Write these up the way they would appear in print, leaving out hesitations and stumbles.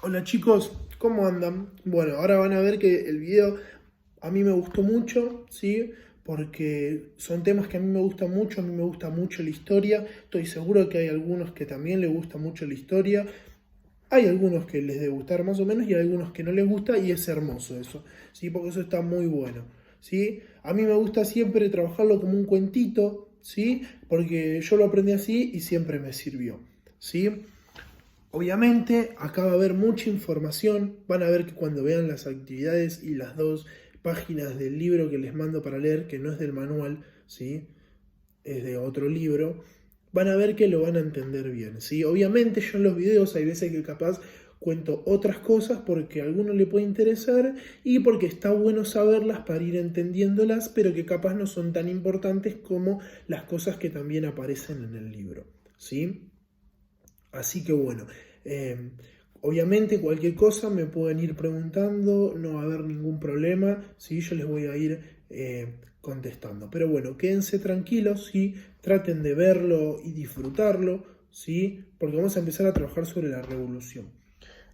Hola chicos, ¿cómo andan? Bueno, ahora van a ver que el video a mí me gustó mucho, ¿sí? Porque son temas que a mí me gustan mucho, a mí me gusta mucho la historia, estoy seguro que hay algunos que también les gusta mucho la historia, hay algunos que les debe gustar más o menos y hay algunos que no les gusta y es hermoso eso, ¿sí? Porque eso está muy bueno, ¿sí? A mí me gusta siempre trabajarlo como un cuentito, ¿sí? Porque yo lo aprendí así y siempre me sirvió, ¿sí? Obviamente, acá va a haber mucha información. Van a ver que cuando vean las actividades y las 2 páginas del libro que les mando para leer, que no es del manual, ¿sí? Es de otro libro, van a ver que lo van a entender bien, ¿sí? Obviamente yo en los videos hay veces que capaz cuento otras cosas porque a alguno le puede interesar y porque está bueno saberlas para ir entendiéndolas, pero que capaz no son tan importantes como las cosas que también aparecen en el libro, ¿sí? Así que bueno, eh, obviamente cualquier cosa me pueden ir preguntando, no va a haber ningún problema, ¿sí? Yo les voy a ir contestando. Pero bueno, quédense tranquilos, ¿sí? Traten de verlo y disfrutarlo, ¿sí? Porque vamos a empezar a trabajar sobre la revolución.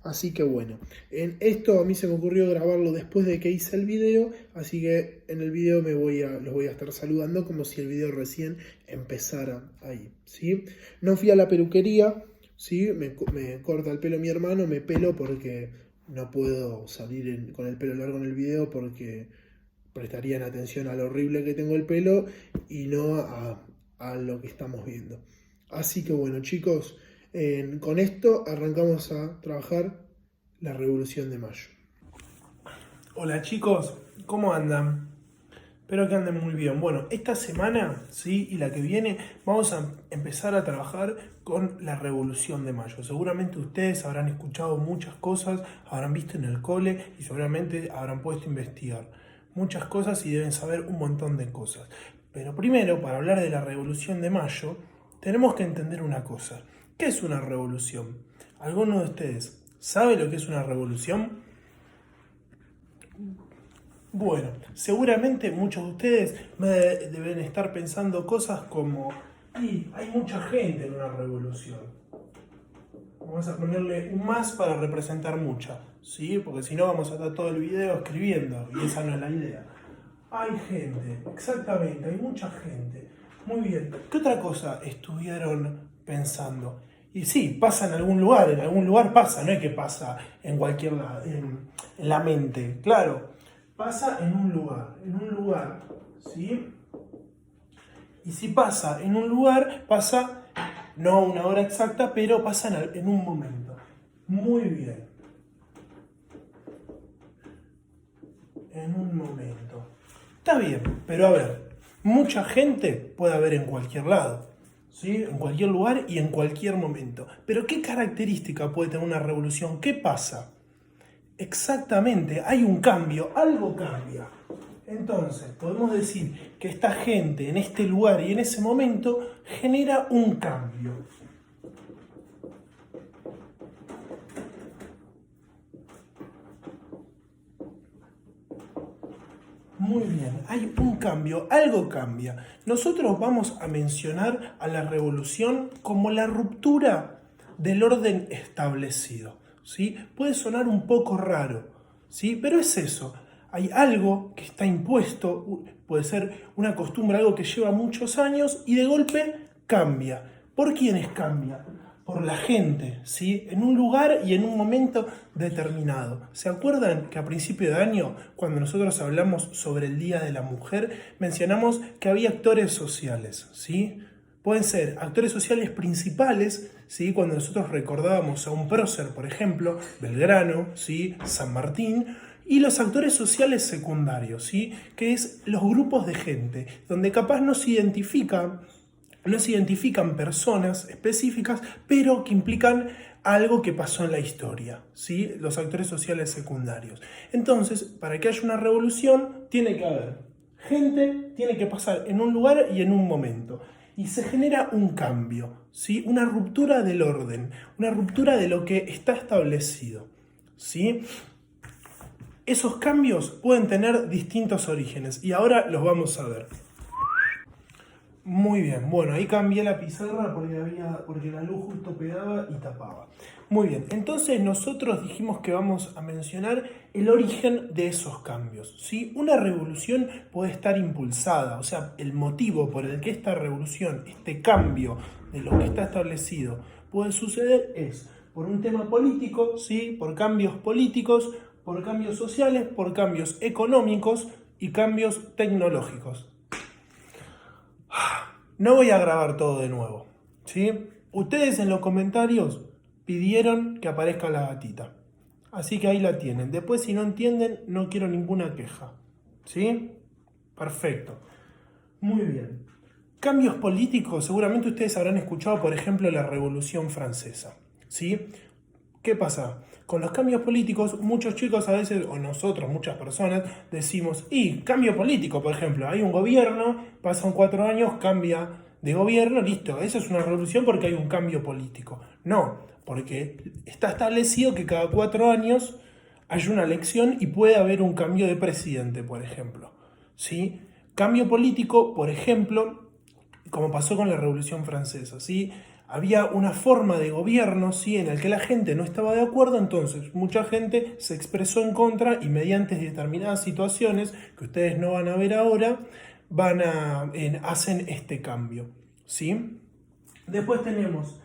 Así que bueno, en esto a mí se me ocurrió grabarlo después de que hice el video, así que en el video los voy a estar saludando como si el video recién empezara ahí, ¿sí? No fui a la peluquería, ¿sí? Me corta el pelo mi hermano, me pelo porque no puedo salir con el pelo largo en el video porque prestarían atención a lo horrible que tengo el pelo y no a lo que estamos viendo. Así que bueno, chicos, con esto arrancamos a trabajar la Revolución de Mayo. Hola chicos, ¿cómo andan? Espero que anden muy bien. Bueno, esta semana, ¿sí? Y la que viene, vamos a empezar a trabajar con la Revolución de Mayo. Seguramente ustedes habrán escuchado muchas cosas, habrán visto en el cole y seguramente habrán puesto a investigar muchas cosas y deben saber un montón de cosas. Pero primero, para hablar de la Revolución de Mayo, tenemos que entender una cosa. ¿Qué es una revolución? ¿Alguno de ustedes sabe lo que es una revolución? Bueno, seguramente muchos de ustedes deben estar pensando cosas como, y hay mucha gente en una revolución. Vamos a ponerle un más para representar mucha, ¿sí? Porque si no vamos a estar todo el video escribiendo y esa no es la idea. Hay gente, exactamente, hay mucha gente. Muy bien. ¿Qué otra cosa estuvieron pensando? Y sí, pasa en algún lugar pasa, no es que pasa en cualquier lado, en la mente, claro. Pasa en un lugar, ¿sí? Y si pasa en un lugar, pasa no a una hora exacta, pero pasa en un momento. Muy bien, en un momento. Está bien, pero a ver, mucha gente puede haber en cualquier lado, ¿sí? En cualquier lugar y en cualquier momento. Pero ¿qué característica puede tener una revolución? ¿Qué pasa? Exactamente, hay un cambio, algo cambia. Entonces, podemos decir que esta gente en este lugar y en ese momento genera un cambio. Muy bien, hay un cambio, algo cambia. Nosotros vamos a mencionar a la revolución como la ruptura del orden establecido, ¿sí? Puede sonar un poco raro, ¿sí? Pero es eso. Hay algo que está impuesto, puede ser una costumbre, algo que lleva muchos años y de golpe cambia. ¿Por quiénes cambia? Por la gente, ¿sí? En un lugar y en un momento determinado. ¿Se acuerdan que a principio de año, cuando nosotros hablamos sobre el Día de la Mujer, mencionamos que había actores sociales, ¿sí? Pueden ser actores sociales principales, ¿sí? Cuando nosotros recordábamos a un prócer, por ejemplo, Belgrano, ¿sí? San Martín, y los actores sociales secundarios, ¿sí? Que es los grupos de gente, donde capaz no se identifican personas específicas, pero que implican algo que pasó en la historia, ¿sí? Los actores sociales secundarios. Entonces, para que haya una revolución, tiene que haber gente, tiene que pasar en un lugar y en un momento. Y se genera un cambio, ¿sí? Una ruptura del orden, una ruptura de lo que está establecido, ¿sí? Esos cambios pueden tener distintos orígenes y ahora los vamos a ver. Muy bien, bueno, ahí cambié la pizarra porque la luz justo pegaba y tapaba. Muy bien, entonces nosotros dijimos que vamos a mencionar el origen de esos cambios, ¿sí? Una revolución puede estar impulsada, o sea, el motivo por el que esta revolución, este cambio de lo que está establecido puede suceder es por un tema político, ¿sí? Por cambios políticos, por cambios sociales, por cambios económicos y cambios tecnológicos. No voy a grabar todo de nuevo, ¿sí? Ustedes en los comentarios pidieron que aparezca la gatita. Así que ahí la tienen. Después, si no entienden, no quiero ninguna queja. ¿Sí? Perfecto. Muy bien. Cambios políticos, seguramente ustedes habrán escuchado, por ejemplo, la Revolución Francesa. ¿Sí? ¿Qué pasa? Con los cambios políticos, muchos chicos a veces, o nosotros, muchas personas, decimos, y cambio político, por ejemplo, hay un gobierno, pasan 4 años, cambia de gobierno, listo, eso es una revolución porque hay un cambio político. No, porque está establecido que cada 4 años hay una elección y puede haber un cambio de presidente, por ejemplo. ¿Sí? Cambio político, por ejemplo, como pasó con la Revolución Francesa, ¿sí? Había una forma de gobierno, ¿sí? En el que la gente no estaba de acuerdo, entonces mucha gente se expresó en contra y mediante determinadas situaciones que ustedes no van a ver ahora, hacen este cambio, ¿sí? Después tenemos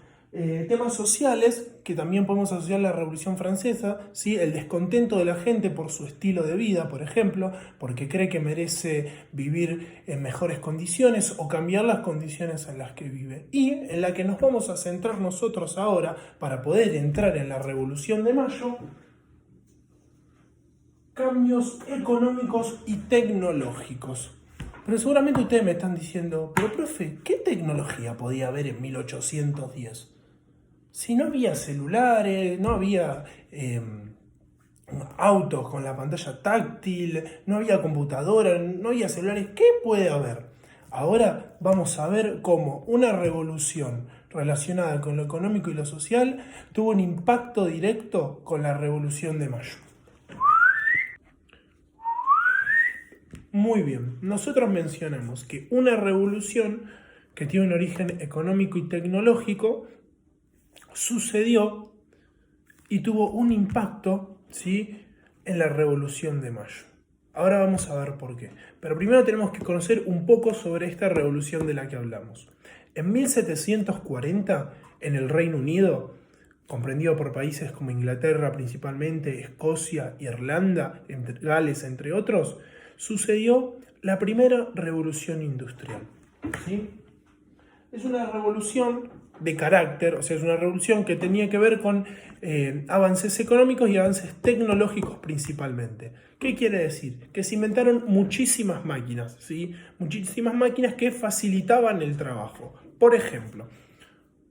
temas sociales, que también podemos asociar a la Revolución Francesa, ¿sí? El descontento de la gente por su estilo de vida, por ejemplo, porque cree que merece vivir en mejores condiciones o cambiar las condiciones en las que vive. Y en la que nos vamos a centrar nosotros ahora para poder entrar en la Revolución de Mayo, cambios económicos y tecnológicos. Pero seguramente ustedes me están diciendo, pero profe, ¿qué tecnología podía haber en 1810? Si no había celulares, no había autos con la pantalla táctil, no había computadora, no había celulares, ¿qué puede haber? Ahora vamos a ver cómo una revolución relacionada con lo económico y lo social tuvo un impacto directo con la Revolución de Mayo. Muy bien, nosotros mencionamos que una revolución que tiene un origen económico y tecnológico sucedió y tuvo un impacto, ¿sí?, en la Revolución de Mayo. Ahora vamos a ver por qué. Pero primero tenemos que conocer un poco sobre esta revolución de la que hablamos. En 1740, en el Reino Unido, comprendido por países como Inglaterra principalmente, Escocia, Irlanda, Gales, entre otros, sucedió la primera revolución industrial. ¿Sí? Es una revolución de carácter, o sea, es una revolución que tenía que ver con avances económicos y avances tecnológicos principalmente. ¿Qué quiere decir? Que se inventaron muchísimas máquinas, ¿sí? Muchísimas máquinas que facilitaban el trabajo. Por ejemplo,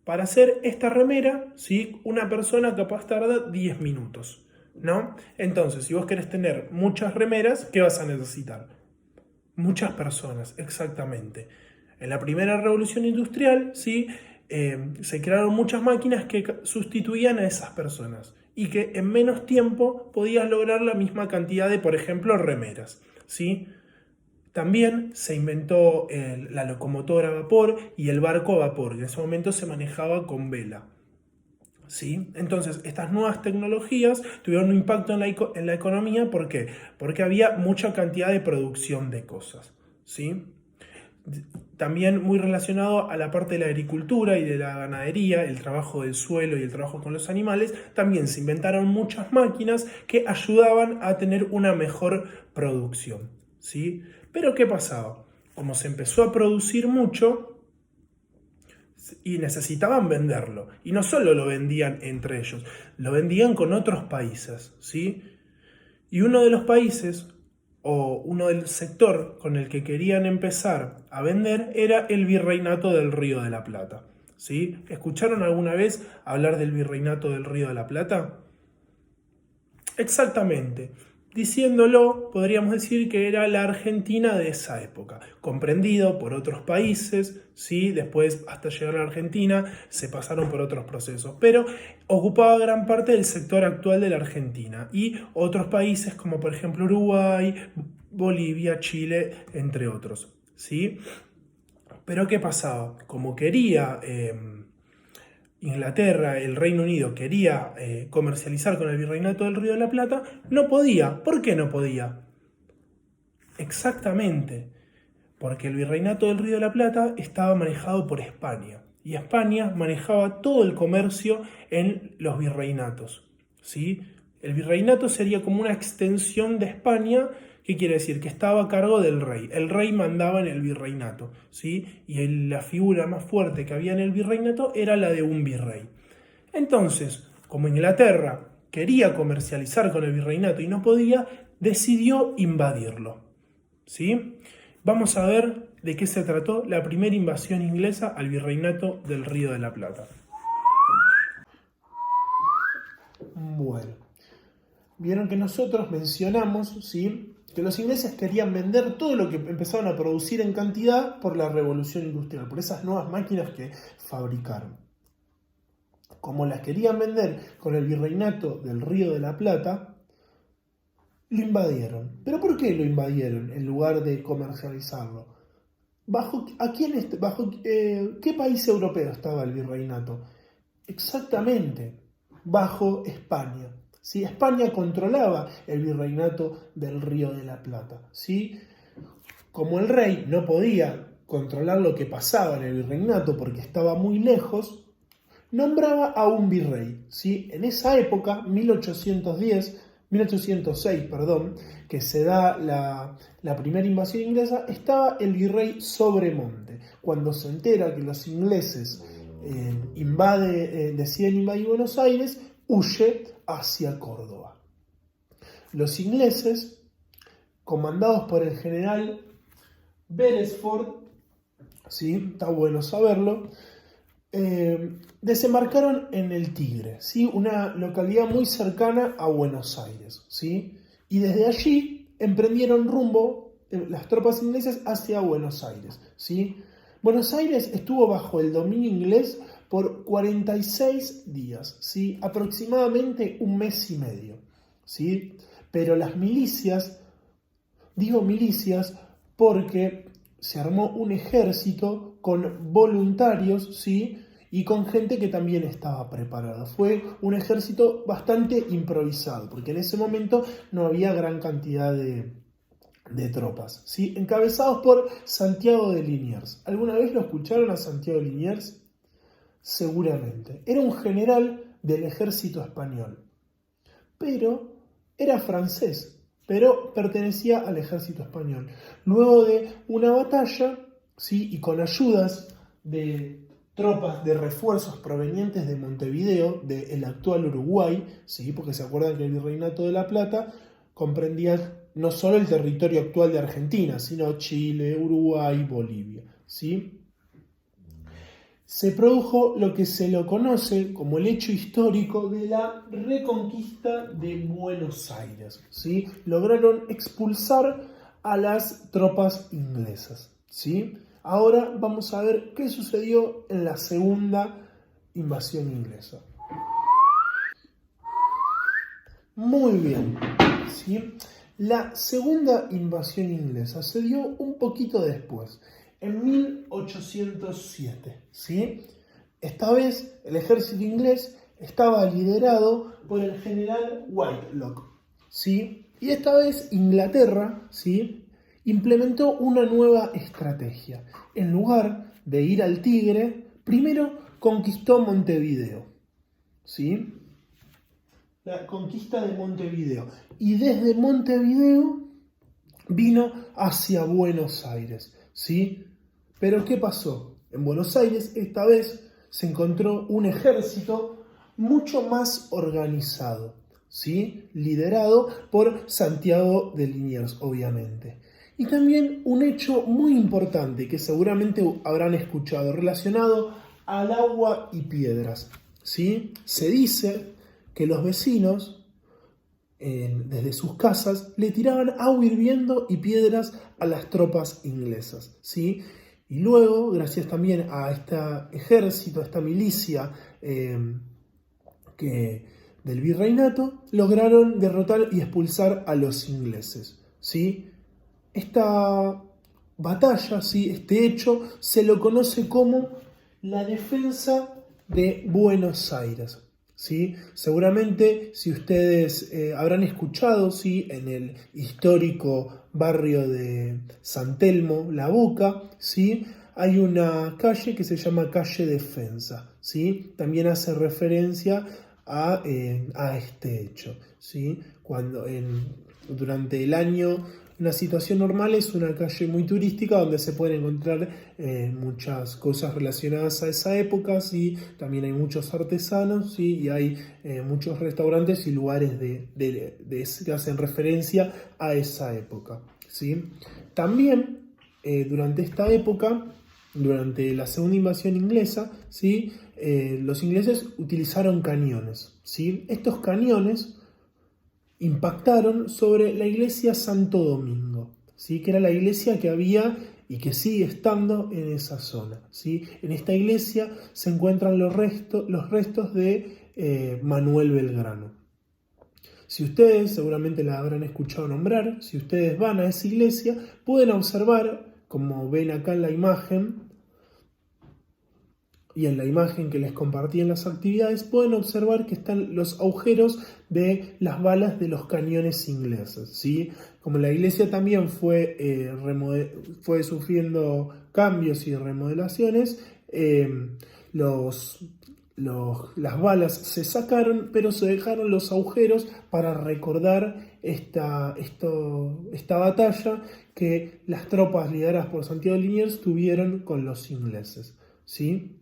para hacer esta remera, ¿sí?, una persona capaz tarda 10 minutos, ¿no? Entonces, si vos querés tener muchas remeras, ¿qué vas a necesitar? Muchas personas, exactamente. En la primera revolución industrial, ¿sí?, se crearon muchas máquinas que sustituían a esas personas y que en menos tiempo podías lograr la misma cantidad de, por ejemplo, remeras, ¿sí? También se inventó la locomotora a vapor y el barco a vapor, que en ese momento se manejaba con vela. ¿Sí? Entonces, estas nuevas tecnologías tuvieron un impacto en la economía. ¿Por qué? Porque había mucha cantidad de producción de cosas. ¿Sí? También muy relacionado a la parte de la agricultura y de la ganadería, el trabajo del suelo y el trabajo con los animales, también se inventaron muchas máquinas que ayudaban a tener una mejor producción. ¿Sí? Pero ¿qué pasaba? Como se empezó a producir mucho y necesitaban venderlo, y no solo lo vendían entre ellos, lo vendían con otros países, ¿sí? Y uno de los países o uno del sector con el que querían empezar a vender era el Virreinato del Río de la Plata, ¿sí? ¿Escucharon alguna vez hablar del Virreinato del Río de la Plata? Exactamente. Diciéndolo, podríamos decir que era la Argentina de esa época, comprendido por otros países, ¿sí? Después, hasta llegar a la Argentina, se pasaron por otros procesos, pero ocupaba gran parte del sector actual de la Argentina y otros países como por ejemplo Uruguay, Bolivia, Chile, entre otros, ¿sí? Pero ¿qué pasaba? Como quería Inglaterra, el Reino Unido, quería comercializar con el Virreinato del Río de la Plata, no podía. ¿Por qué no podía? Exactamente, porque el Virreinato del Río de la Plata estaba manejado por España. Y España manejaba todo el comercio en los virreinatos, ¿sí? El virreinato sería como una extensión de España. ¿Qué quiere decir? Que estaba a cargo del rey. El rey mandaba en el virreinato, ¿sí? Y la figura más fuerte que había en el virreinato era la de un virrey. Entonces, como Inglaterra quería comercializar con el virreinato y no podía, decidió invadirlo, ¿sí? Vamos a ver de qué se trató la primera invasión inglesa al virreinato del Río de la Plata. Bueno, vieron que nosotros mencionamos, ¿sí?, que los ingleses querían vender todo lo que empezaron a producir en cantidad por la revolución industrial, por esas nuevas máquinas que fabricaron. Como las querían vender con el virreinato del Río de la Plata, lo invadieron. ¿Pero por qué lo invadieron en lugar de comercializarlo? ¿Bajo qué país europeo estaba el virreinato? Exactamente, bajo España. ¿Sí? España controlaba el virreinato del Río de la Plata. ¿Sí? Como el rey no podía controlar lo que pasaba en el virreinato porque estaba muy lejos, nombraba a un virrey. ¿Sí? En esa época, 1806, que se da la primera invasión inglesa, estaba el virrey Sobremonte. Cuando se entera que los ingleses deciden invadir Buenos Aires, huye hacia Córdoba. Los ingleses, comandados por el general Beresford, ¿sí?, está bueno saberlo, desembarcaron en el Tigre, ¿sí?, una localidad muy cercana a Buenos Aires, ¿sí?, y desde allí emprendieron rumbo las tropas inglesas hacia Buenos Aires, ¿sí? Buenos Aires estuvo bajo el dominio inglés por 46 días, ¿sí?, aproximadamente un mes y medio, ¿sí? Pero las milicias, digo milicias porque se armó un ejército con voluntarios, ¿sí?, y con gente que también estaba preparada. Fue un ejército bastante improvisado, porque en ese momento no había gran cantidad de tropas, ¿sí?, encabezados por Santiago de Liniers. ¿Alguna vez lo escucharon a Santiago de Liniers? Seguramente. Era un general del ejército español, pero era francés, pero pertenecía al ejército español. Luego de una batalla, ¿sí?, y con ayudas de tropas de refuerzos provenientes de Montevideo, del actual Uruguay, ¿sí?, porque se acuerdan que el Virreinato de la Plata comprendía no solo el territorio actual de Argentina, sino Chile, Uruguay, Bolivia, ¿sí? Se produjo lo que se lo conoce como el hecho histórico de la reconquista de Buenos Aires, ¿sí? Lograron expulsar a las tropas inglesas, ¿sí? Ahora vamos a ver qué sucedió en la segunda invasión inglesa. Muy bien, ¿sí? La segunda invasión inglesa se dio un poquito después, en 1807, ¿sí? Esta vez el ejército inglés estaba liderado por el general Whitelock, ¿sí? Y esta vez Inglaterra, ¿sí?, implementó una nueva estrategia. En lugar de ir al Tigre, primero conquistó Montevideo, ¿sí? La conquista de Montevideo. Y desde Montevideo vino hacia Buenos Aires, ¿sí? Pero ¿qué pasó? En Buenos Aires esta vez se encontró un ejército mucho más organizado, ¿sí?, liderado por Santiago de Liniers, obviamente. Y también un hecho muy importante que seguramente habrán escuchado relacionado al agua y piedras, ¿sí? Se dice que los vecinos, desde sus casas, le tiraban agua hirviendo y piedras a las tropas inglesas, ¿sí? Y luego, gracias también a este ejército, a esta milicia del virreinato, lograron derrotar y expulsar a los ingleses, ¿sí? Esta batalla, ¿sí? Este hecho se lo conoce como la defensa de Buenos Aires. ¿Sí? Seguramente si ustedes habrán escuchado, ¿sí? En el histórico barrio de San Telmo, La Boca, ¿sí? Hay una calle que se llama Calle Defensa, ¿sí? También hace referencia a este hecho, ¿sí? Durante el año, una situación normal es una calle muy turística donde se pueden encontrar muchas cosas relacionadas a esa época, ¿sí? También hay muchos artesanos, ¿sí? Y hay muchos restaurantes y lugares que hacen referencia a esa época, ¿sí? También durante esta época, durante la segunda invasión inglesa, ¿sí? Los ingleses utilizaron cañones, ¿sí? Estos cañones impactaron sobre la iglesia Santo Domingo, ¿sí? Que era la iglesia que había y que sigue estando en esa zona, ¿sí? En esta iglesia se encuentran los restos de Manuel Belgrano. Si ustedes seguramente la habrán escuchado nombrar, si ustedes van a esa iglesia, pueden observar, como ven acá en la imagen, y en la imagen que les compartí en las actividades, pueden observar que están los agujeros de las balas de los cañones ingleses, ¿sí? Como la iglesia también fue sufriendo cambios y remodelaciones, las balas se sacaron, pero se dejaron los agujeros para recordar esta batalla que las tropas lideradas por Santiago de Liniers tuvieron con los ingleses, ¿sí?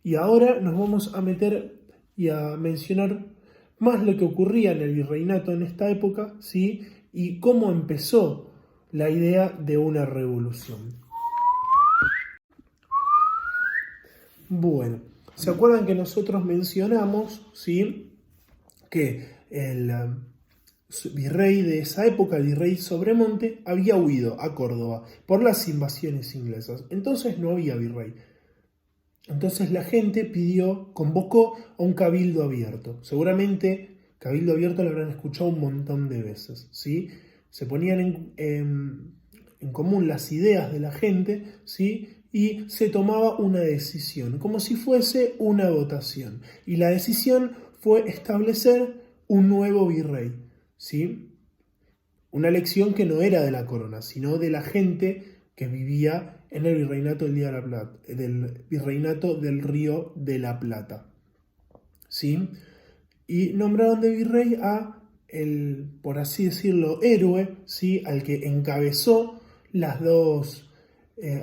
Y ahora nos vamos a meter y a mencionar más lo que ocurría en el virreinato en esta época, ¿sí? Y cómo empezó la idea de una revolución. Bueno, ¿se acuerdan que nosotros mencionamos, ¿sí? Que el virrey de esa época, el virrey Sobremonte, había huido a Córdoba por las invasiones inglesas? Entonces no había virrey. Entonces la gente convocó a un cabildo abierto. Seguramente cabildo abierto lo habrán escuchado un montón de veces, ¿sí? Se ponían en común las ideas de la gente, ¿sí? Y se tomaba una decisión, como si fuese una votación. Y la decisión fue establecer un nuevo virrey, ¿sí? Una elección que no era de la corona, sino de la gente que vivía en el virreinato del virreinato del Río de la Plata, ¿sí? Y nombraron de virrey a por así decirlo, héroe, ¿sí? Al que encabezó a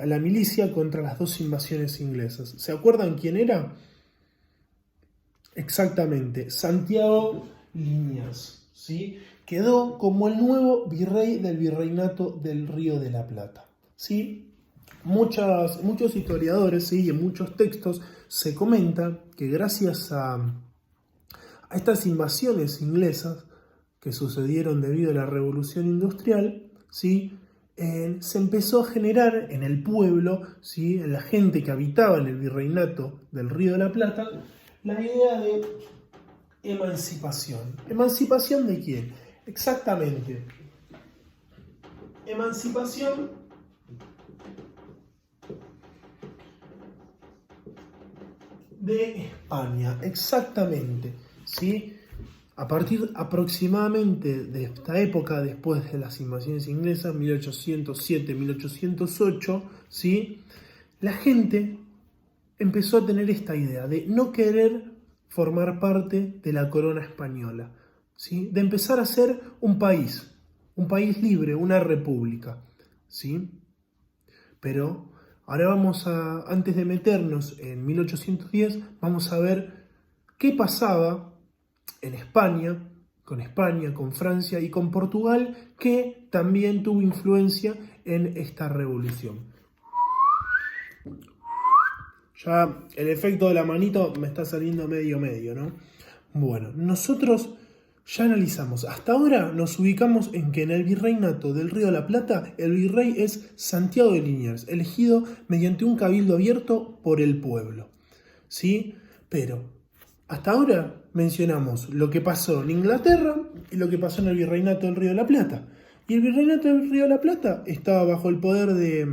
la milicia contra las dos invasiones inglesas. ¿Se acuerdan quién era? Exactamente, Santiago Liniers, ¿sí? Quedó como el nuevo virrey del virreinato del Río de la Plata, ¿sí? Muchos historiadores, ¿sí? Y en muchos textos se comenta que gracias a estas invasiones inglesas que sucedieron debido a la Revolución Industrial, ¿sí? Se empezó a generar en el pueblo, ¿sí? En la gente que habitaba en el virreinato del Río de la Plata, la idea de emancipación. ¿Emancipación de quién? Exactamente. Emancipación de España, exactamente, ¿sí? A partir aproximadamente de esta época, después de las invasiones inglesas, 1807-1808, ¿sí? La gente empezó a tener esta idea de no querer formar parte de la corona española, ¿sí? De empezar a ser un país libre, una república, ¿sí? Pero ahora antes de meternos en 1810, vamos a ver qué pasaba en España, con Francia y con Portugal, que también tuvo influencia en esta revolución. Ya el efecto de la manito me está saliendo medio, ¿no? Bueno, nosotros ya analizamos. Hasta ahora nos ubicamos en que en el virreinato del Río de la Plata, el virrey es Santiago de Liniers, elegido mediante un cabildo abierto por el pueblo, ¿sí? Pero hasta ahora mencionamos lo que pasó en Inglaterra y lo que pasó en el virreinato del Río de la Plata. Y el virreinato del Río de la Plata estaba bajo el poder de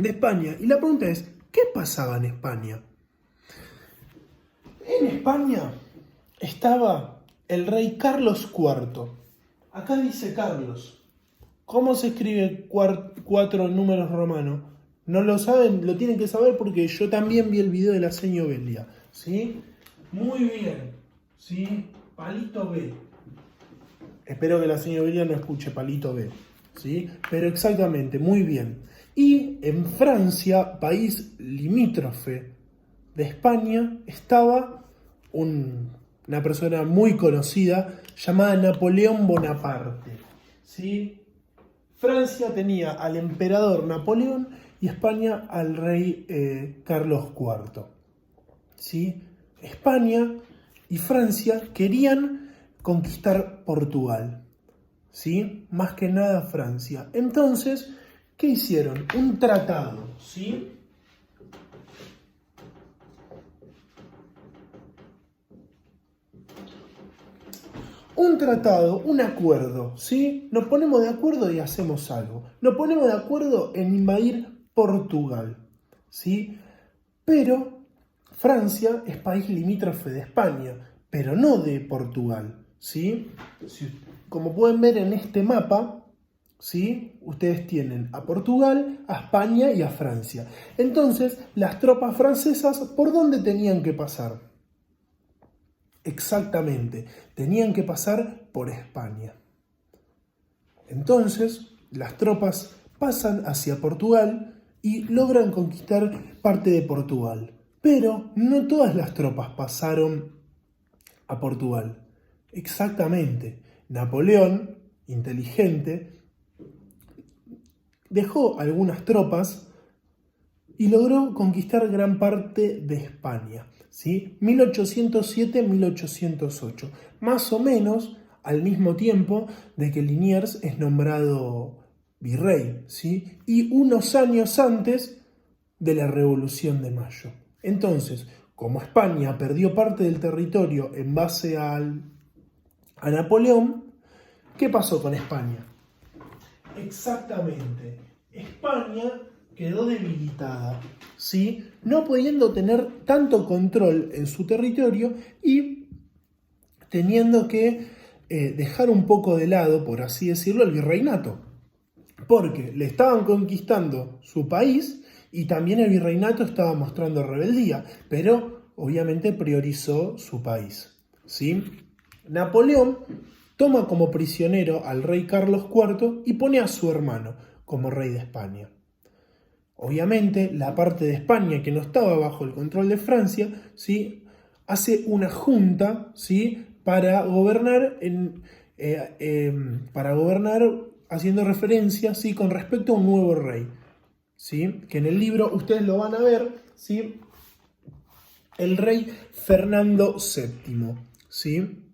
España. Y la pregunta es, ¿qué pasaba en España? En España estaba el rey Carlos IV. Acá dice Carlos. ¿Cómo se escribe 4 números romanos? No lo saben, lo tienen que saber porque yo también vi el video de la seño Belia. ¿Sí? Muy bien. ¿Sí? Palito B. Espero que la seño Belia no escuche palito B. ¿Sí? Pero exactamente, muy bien. Y en Francia, país limítrofe de España, estaba una persona muy conocida llamada Napoleón Bonaparte. ¿Sí? Francia tenía al emperador Napoleón y España al rey Carlos IV. ¿Sí? España y Francia querían conquistar Portugal. ¿Sí? Más que nada Francia. Entonces, ¿qué hicieron? Un tratado. ¿Sí? Un tratado, un acuerdo, ¿sí? Nos ponemos de acuerdo y hacemos algo. Nos ponemos de acuerdo en invadir Portugal, ¿sí? Pero Francia es país limítrofe de España, pero no de Portugal, ¿sí? Como pueden ver en este mapa, ¿sí? Ustedes tienen a Portugal, a España y a Francia. Entonces, las tropas francesas, ¿por dónde tenían que pasar? Exactamente, tenían que pasar por España. Entonces, las tropas pasan hacia Portugal y logran conquistar parte de Portugal. Pero no todas las tropas pasaron a Portugal. Exactamente, Napoleón, inteligente, dejó algunas tropas y logró conquistar gran parte de España. ¿Sí? 1807-1808, más o menos al mismo tiempo de que Liniers es nombrado virrey, ¿sí? Y unos años antes de la Revolución de Mayo. Entonces, como España perdió parte del territorio en base a Napoleón, ¿qué pasó con España? Exactamente, España quedó debilitada, ¿sí? No pudiendo tener tanto control en su territorio y teniendo que dejar un poco de lado, por así decirlo, el virreinato. Porque le estaban conquistando su país y también el virreinato estaba mostrando rebeldía, pero obviamente priorizó su país, ¿sí? Napoleón toma como prisionero al rey Carlos IV y pone a su hermano como rey de España. Obviamente, la parte de España que no estaba bajo el control de Francia, ¿sí? Hace una junta, ¿sí? Para gobernar, haciendo referencia, ¿sí? Con respecto a un nuevo rey, ¿sí? Que en el libro ustedes lo van a ver, ¿sí? El rey Fernando VII, ¿sí?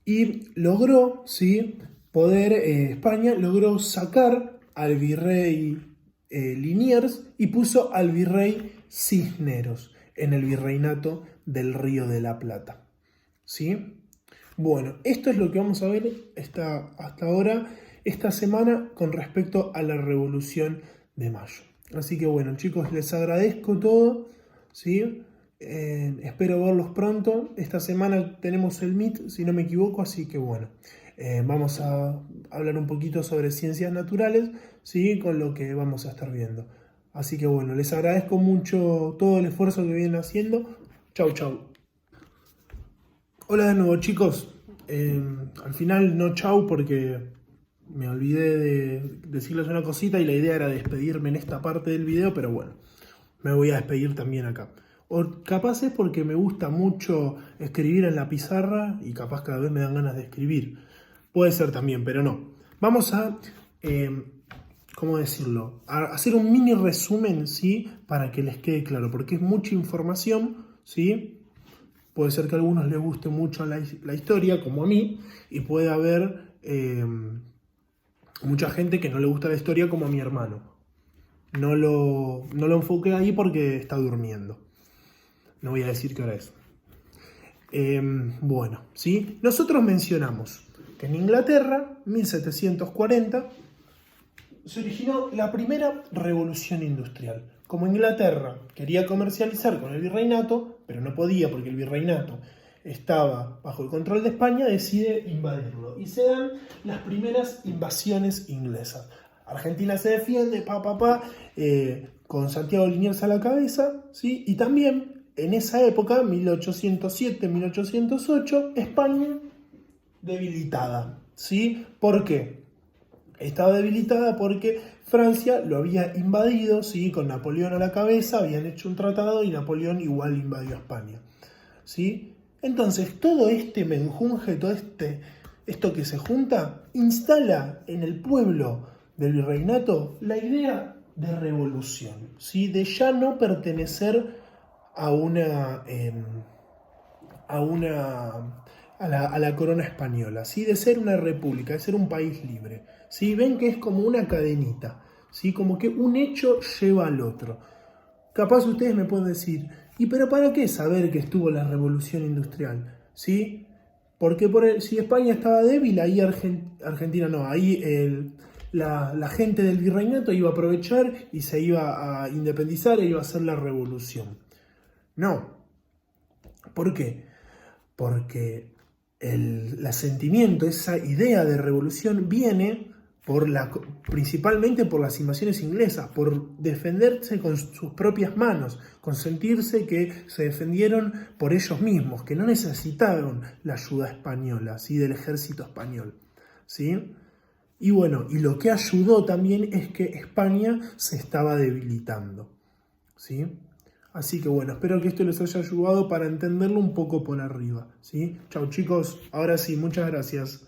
Y logró, ¿sí? España logró sacar al virrey Liniers y puso al virrey Cisneros en el virreinato del Río de la Plata. ¿Sí? Bueno, esto es lo que vamos a ver hasta ahora, esta semana, con respecto a la Revolución de Mayo. Así que bueno, chicos, les agradezco todo, ¿sí? Espero verlos pronto. Esta semana tenemos el Meet, si no me equivoco, así que bueno. Vamos a hablar un poquito sobre ciencias naturales, ¿sí? Con lo que vamos a estar viendo. Así que bueno, les agradezco mucho todo el esfuerzo que vienen haciendo. Chau, chau. Hola de nuevo, chicos. Al final no chau porque me olvidé de decirles una cosita y la idea era despedirme en esta parte del video, pero bueno, me voy a despedir también acá. O capaz es porque me gusta mucho escribir en la pizarra y capaz cada vez me dan ganas de escribir. Puede ser también, pero no. Vamos a, ¿cómo decirlo? A hacer un mini resumen, ¿sí? Para que les quede claro, porque es mucha información, ¿sí? Puede ser que a algunos les guste mucho la historia, como a mí, y puede haber mucha gente que no le gusta la historia, como a mi hermano. No lo enfoqué ahí porque está durmiendo. No voy a decir qué hora es. Bueno, ¿sí? Nosotros mencionamos que en Inglaterra, 1740, se originó la primera revolución industrial. Como Inglaterra quería comercializar con el virreinato, pero no podía porque el virreinato estaba bajo el control de España, decide invadirlo. Y se dan las primeras invasiones inglesas. Argentina se defiende, con Santiago Liniers a la cabeza, ¿sí? Y también en esa época, 1807-1808, España debilitada, ¿sí? ¿Por qué? Estaba debilitada porque Francia lo había invadido, ¿sí? Con Napoleón a la cabeza, habían hecho un tratado y Napoleón igual invadió a España, ¿sí? Entonces, todo este menjunje, esto que se junta, instala en el pueblo del virreinato la idea de revolución, ¿sí? De ya no pertenecer a la corona española, ¿sí? De ser una república, de ser un país libre, ¿sí? Ven que es como una cadenita, ¿sí? Como que un hecho lleva al otro. Capaz ustedes me pueden decir, ¿y pero para qué saber que estuvo la revolución industrial? ¿Sí? Porque si España estaba débil, ahí Argentina no, ahí la gente del virreinato iba a aprovechar y se iba a independizar e iba a hacer la revolución. No. ¿Por qué? Porque el asentimiento, esa idea de revolución viene principalmente por las invasiones inglesas, por defenderse con sus propias manos, con sentirse que se defendieron por ellos mismos, que no necesitaron la ayuda española, ¿sí? Del ejército español, ¿sí? Y bueno, y lo que ayudó también es que España se estaba debilitando, ¿sí? Así que bueno, espero que esto les haya ayudado para entenderlo un poco por arriba, ¿sí? Chau chicos, ahora sí, muchas gracias.